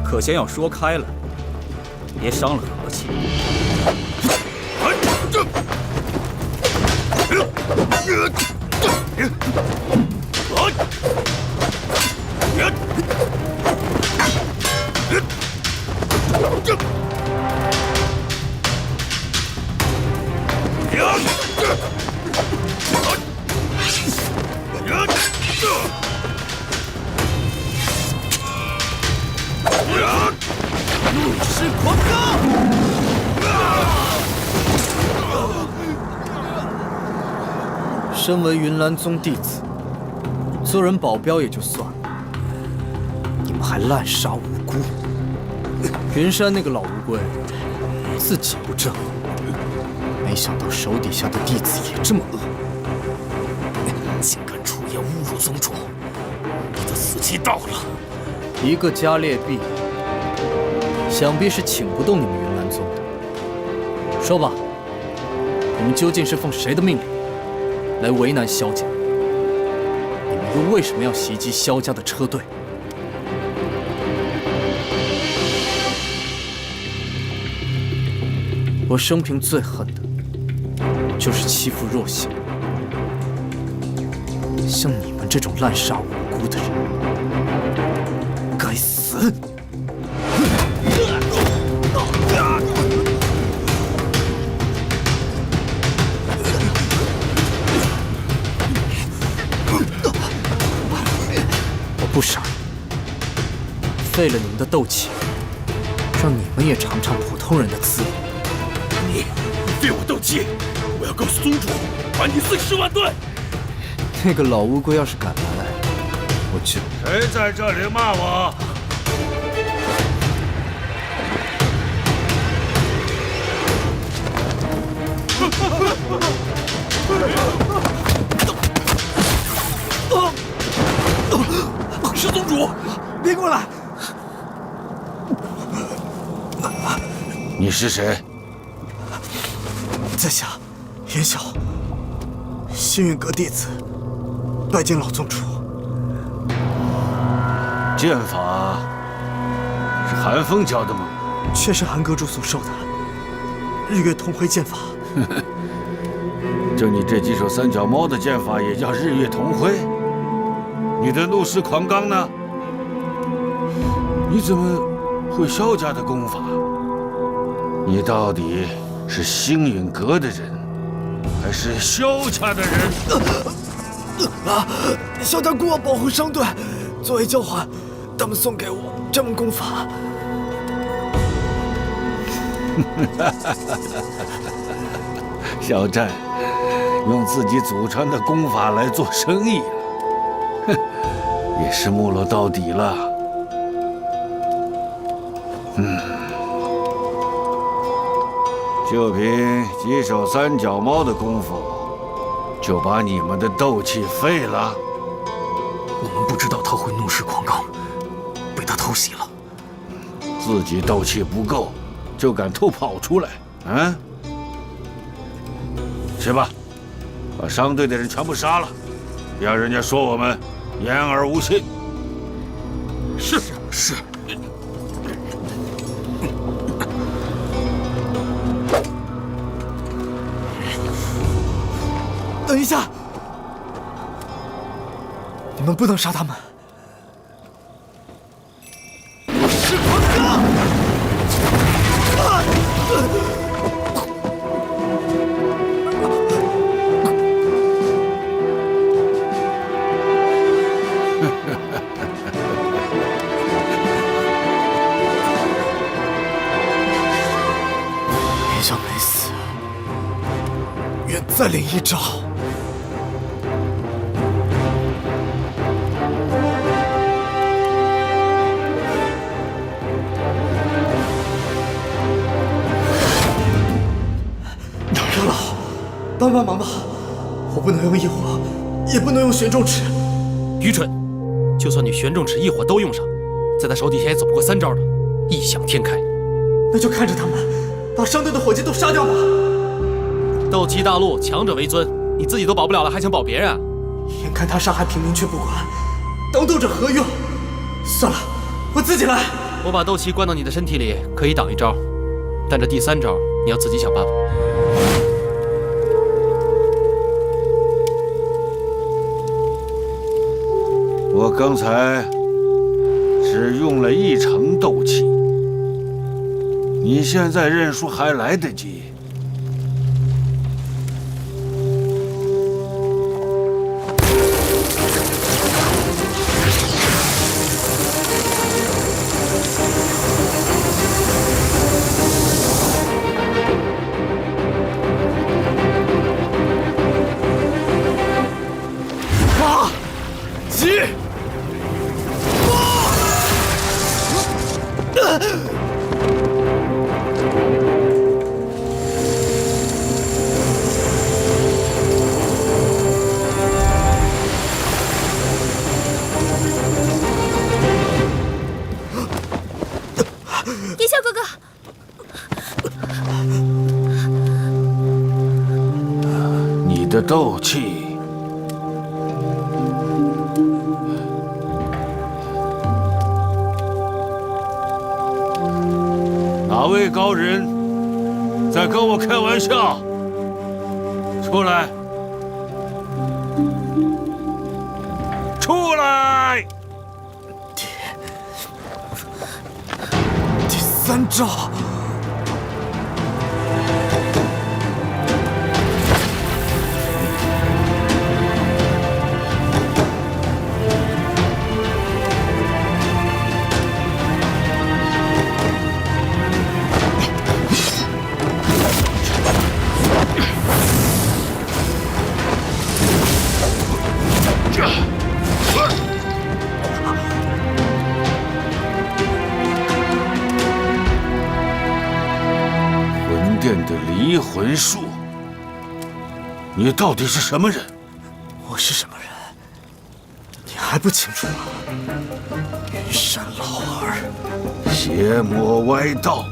可先要说开了，别伤了和气。怒狮狂罡！身为云岚宗弟子，做人保镖也就算了，你们还滥杀无辜。云山那个老乌龟，自己不正，没想到手底下的弟子也这么恶，竟敢出言侮辱宗主，你的死期到了！一个加列壁，想必是请不动你们云岚宗的。说吧，你们究竟是奉谁的命令来为难萧家？你们又为什么要袭击萧家的车队？我生平最恨的，就是欺负弱小。像你们这种滥杀无辜的人，该死！我不杀，废了你们的斗气，让你们也尝尝普通人的滋味。你废我斗气，我要告诉宗主，把你40万吨！那个老乌龟要是敢来，我就……谁在这里骂我？是宗主，别过来！你是谁？在下炎萧，星陨阁弟子，拜见老宗主。剑法是寒风教的吗？却是寒阁主所授的日月同辉剑法。就你这几手三脚猫的剑法也叫日月同辉？你的怒狮狂罡呢？你怎么会萧家的功法？你到底是星陨阁的人，还是萧家的人？萧家雇我保护商队，作为交换，他们送给我这门功法。肖战用自己祖传的功法来做生意了，哼，也是没落到底了。就凭几手三脚猫的功夫，就把你们的斗气废了？我们不知道他会怒视狂罡，被他偷袭了。自己斗气不够，就敢偷跑出来，啊？去吧，把商队的人全部杀了，让人家说我们言而无信。是。等一下，你们不能杀他们。是狂罡！别想没死，愿再领一招。长老，帮帮忙吧！我不能用异火，也不能用玄重尺。愚蠢！就算你玄重尺、异火都用上，在他手底下也走不过3招的，异想天开。那就看着他们把商队的伙计都杀掉吧。斗气大陆，强者为尊，你自己都保不了了，还想保别人啊？眼看他杀害平民却不管，当斗者何用？算了，我自己来。我把斗气灌到你的身体里，可以挡一招，但这第3招你要自己想办法。我刚才只用了1成斗气，你现在认输还来得及。8、7、叶宵哥哥，你的斗气哪位高人在跟我开玩笑？出来！出来！第3招。魂殿的离魂术，你到底是什么人？我是什么人？你还不清楚吗？云山老儿，邪魔歪道，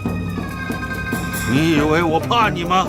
你以为我怕你吗？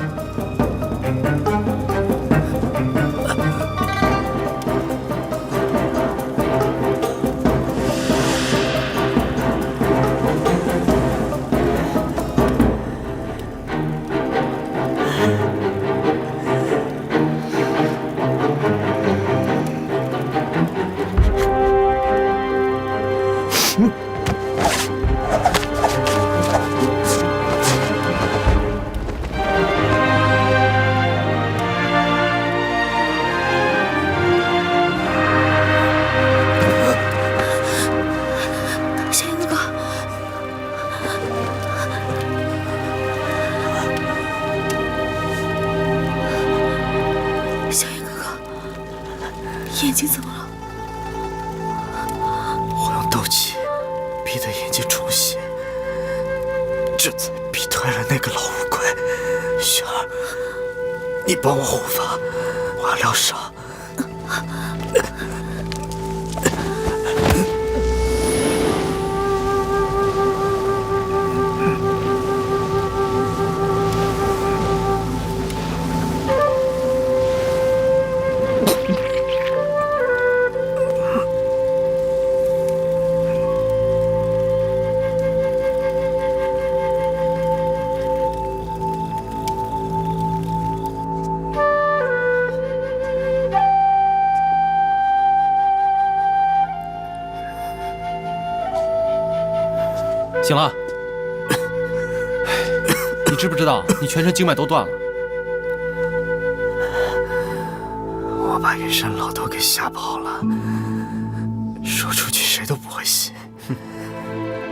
睛怎么了？我用斗气逼得眼睛充血，这才逼退了那个老乌龟。雪儿，你帮我护法，我要疗伤。醒了，你知不知道你全身经脉都断了？我把云山老头给吓跑了，说出去谁都不会信。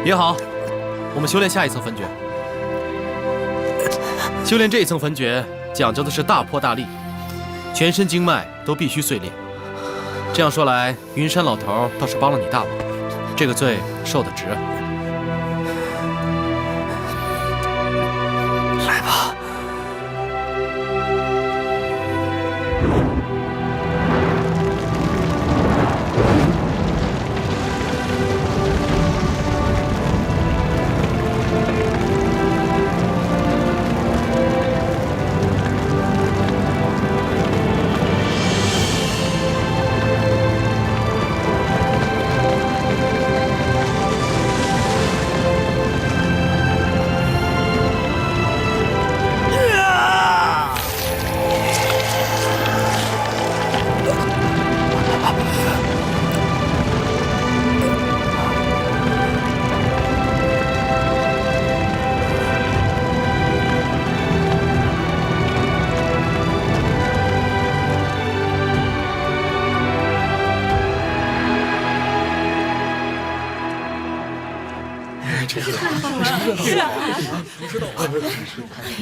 也好，我们修炼下一层焚诀。修炼这一层焚诀讲究的是大破大立，全身经脉都必须碎裂。这样说来，云山老头倒是帮了你大忙，这个罪受得值。来吧。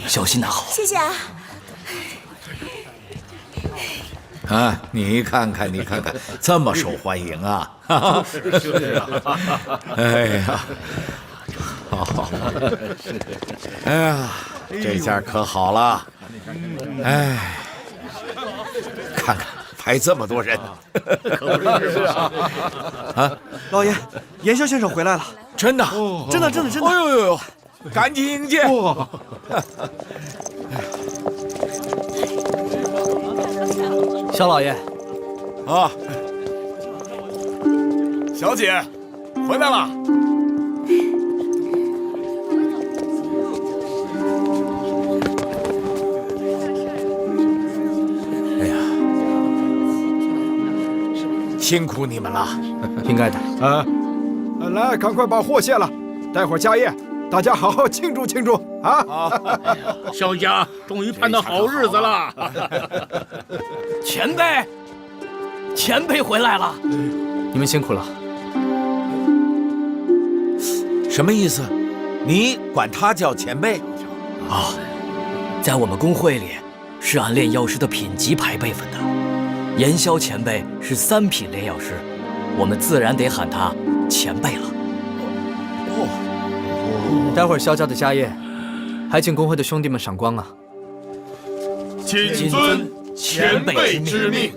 小心拿好。谢谢啊。啊，你看看，你看看，这么受欢迎啊！是啊。哎呀，好，哎呀，这下可好了。哎，看看排这么多人，可不是啊！啊，老爷，严萧先生回来了，真的，真的。哎呦，赶紧迎接！萧老爷，啊，小姐，回来了。哎呀，辛苦你们了，应该的。来，赶快把货卸了，待会儿家宴，大家好好庆祝庆祝啊！萧家终于盼到好日子了。前辈回来了，你们辛苦了。什么意思？你管他叫前辈？啊，在我们公会里是按炼药师的品级排辈分的。严萧前辈是3品炼药师，我们自然得喊他前辈了。待会儿萧家的家宴，还请公会的兄弟们赏光啊！谨遵前辈之命。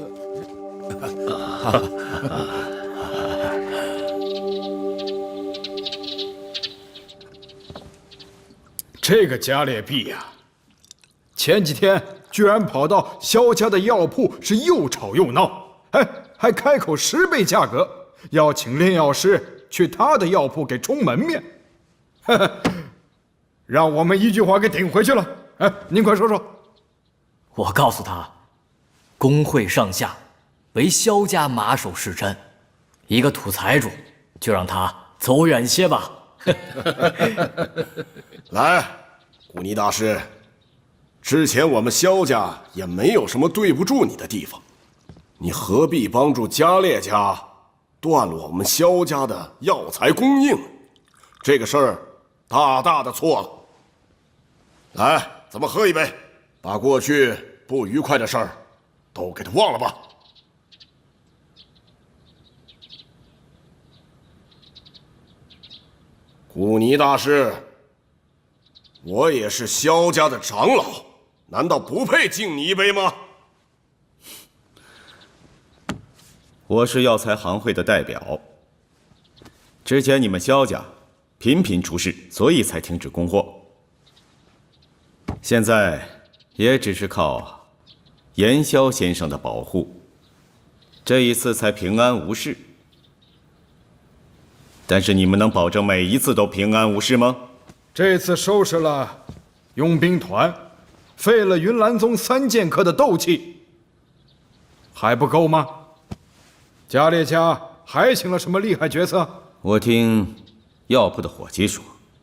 这个加列毕呀，前几天居然跑到萧家的药铺，是又吵又闹，还开口10倍价格，要请炼药师去他的药铺给充门面，让我们一句话给顶回去了。您快说说。我告诉他，公会上下为萧家马首是瞻，一个土财主，就让他走远些吧。来，古尼大师，之前我们萧家也没有什么对不住你的地方，你何必帮助加列家断了我们萧家的药材供应？这个事儿大大的错了。来，咱们喝一杯，把过去不愉快的事儿都给他忘了吧。古尼大师，我也是萧家的长老，难道不配敬你一杯吗？我是药材行会的代表。之前你们萧家频频出事，所以才停止供货。现在也只是靠严萧先生的保护，这一次才平安无事。但是你们能保证每一次都平安无事吗？这次收拾了佣兵团，废了云岚宗3剑客的斗气，还不够吗？加列家还请了什么厉害角色？我听药铺的伙计说，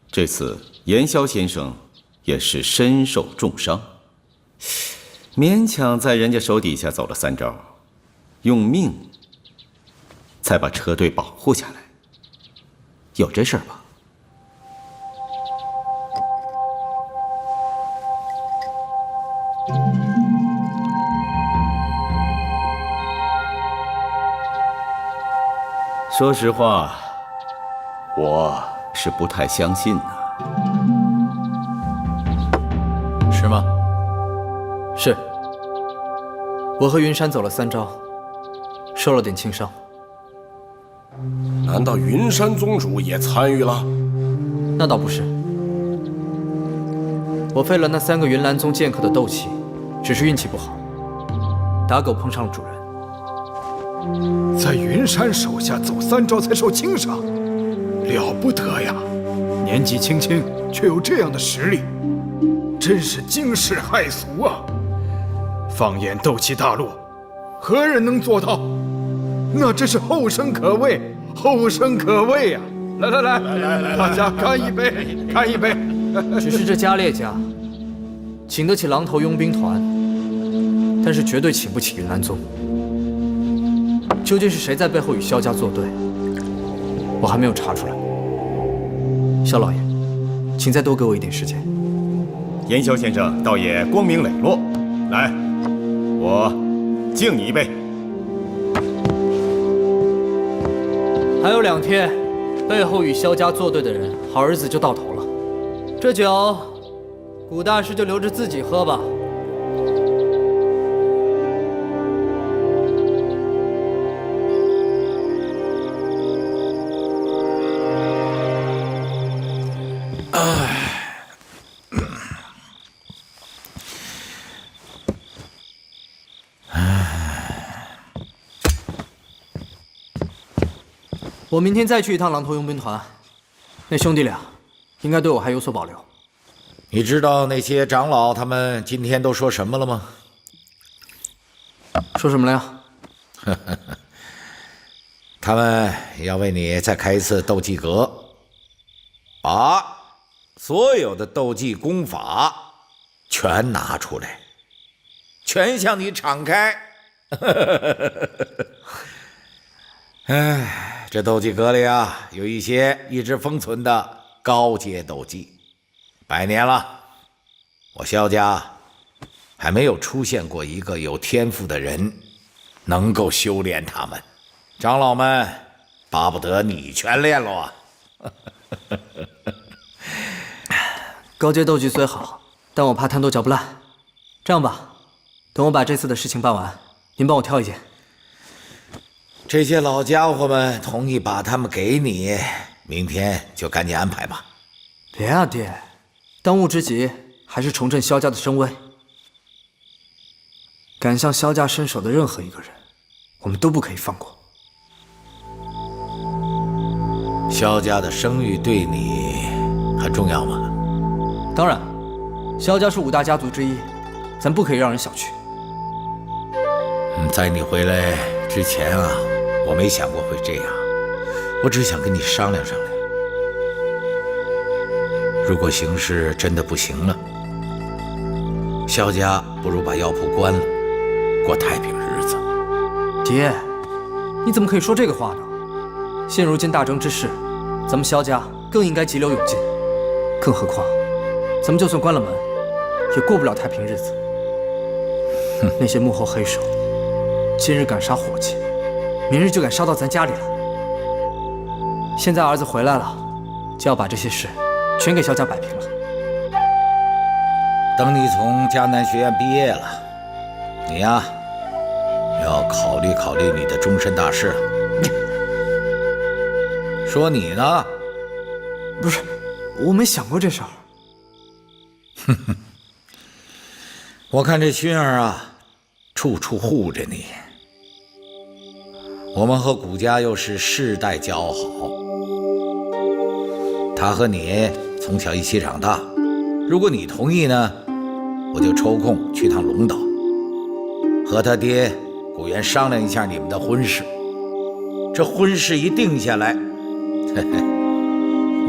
这次严萧先生也是身受重伤，勉强在人家手底下走了3招，用命才把车队保护下来。有这事儿吧？说实话，我是不太相信的。是吗？是。我和云山走了3招，受了点轻伤。难道云山宗主也参与了？那倒不是，我废了那3个云岚宗剑客的斗气，只是运气不好，打狗碰上了主人。在云山手下走3招才受轻伤，了不得呀！年纪轻轻却有这样的实力，真是惊世骇俗啊！放眼斗气大陆，何人能做到？那真是后生可畏，后生可畏呀！来，大家干一杯，干一杯！只是这加列家请得起狼头佣兵团，但是绝对请不起云岚宗。究竟是谁在背后与萧家作对，我还没有查出来。萧老爷，请再多给我一点时间。严萧先生倒也光明磊落，来，我敬你一杯。还有2天，背后与萧家作对的人，好日子就到头了。这酒，古大师就留着自己喝吧。我明天再去一趟狼头佣兵团，那兄弟俩应该对我还有所保留。你知道那些长老他们今天都说什么了吗？说什么了呀？他们要为你再开一次斗技阁，把所有的斗技功法全拿出来，全向你敞开。哎，这斗技阁里啊，有一些一直封存的高阶斗技，100年了，我萧家还没有出现过一个有天赋的人能够修炼他们。长老们巴不得你全练了啊！高阶斗技虽好，但我怕贪多嚼不烂。这样吧，等我把这次的事情办完，您帮我挑一件。这些老家伙们同意把他们给你，明天就赶紧安排吧。别啊，爹，当务之急还是重振萧家的声威。敢向萧家伸手的任何一个人，我们都不可以放过。萧家的声誉对你很重要吗？当然，萧家是5大家族之一，咱不可以让人小觑。在你回来之前啊，我没想过会这样，我只想跟你商量商量。如果形势真的不行了，萧家不如把药铺关了，过太平日子。爹，你怎么可以说这个话呢？现如今大争之势，咱们萧家更应该急流勇进。更何况，咱们就算关了门，也过不了太平日子。那些幕后黑手，今日敢杀伙计，明日就敢杀到咱家里来。现在儿子回来了，就要把这些事全给萧家摆平了。等你从迦南学院毕业了，你呀，要考虑考虑你的终身大事了。说你呢？不是，我没想过这事儿。哼哼，我看这薰儿啊，处处护着你。我们和古家又是世代交好，他和你从小一起长大。如果你同意呢，我就抽空去趟龙岛，和他爹古元商量一下你们的婚事。这婚事一定下来，嘿嘿，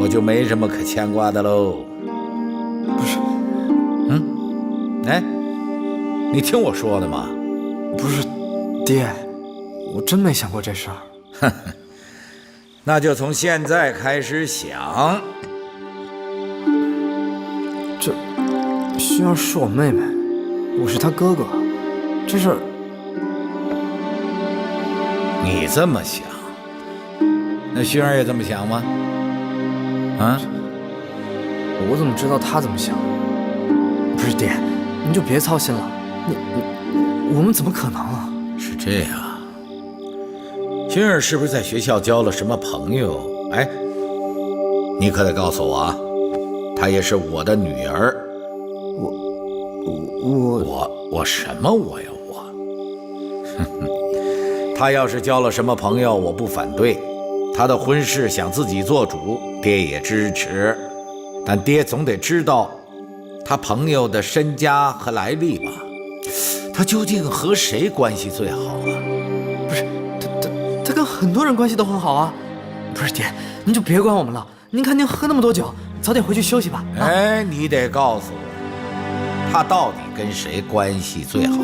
我就没什么可牵挂的喽。不是，哎，你听我说的嘛。不是，爹，我真没想过这事儿。哼哼，那就从现在开始想。这薰儿是我妹妹，我是她哥哥，这事儿你这么想，那薰儿也这么想吗？啊？我怎么知道她怎么想？不是爹，您就别操心了。我们怎么可能啊？是这样，薰儿是不是在学校交了什么朋友？哎，你可得告诉我啊，她也是我的女儿。我什么我呀我？哼哼，她要是交了什么朋友，我不反对。她的婚事想自己做主，爹也支持。但爹总得知道她朋友的身家和来历吧？她究竟和谁关系最好啊？不是，他跟很多人关系都很好啊。不是爹，您就别管我们了。您看您喝那么多酒，早点回去休息吧。哎，你得告诉我，他到底跟谁关系最好？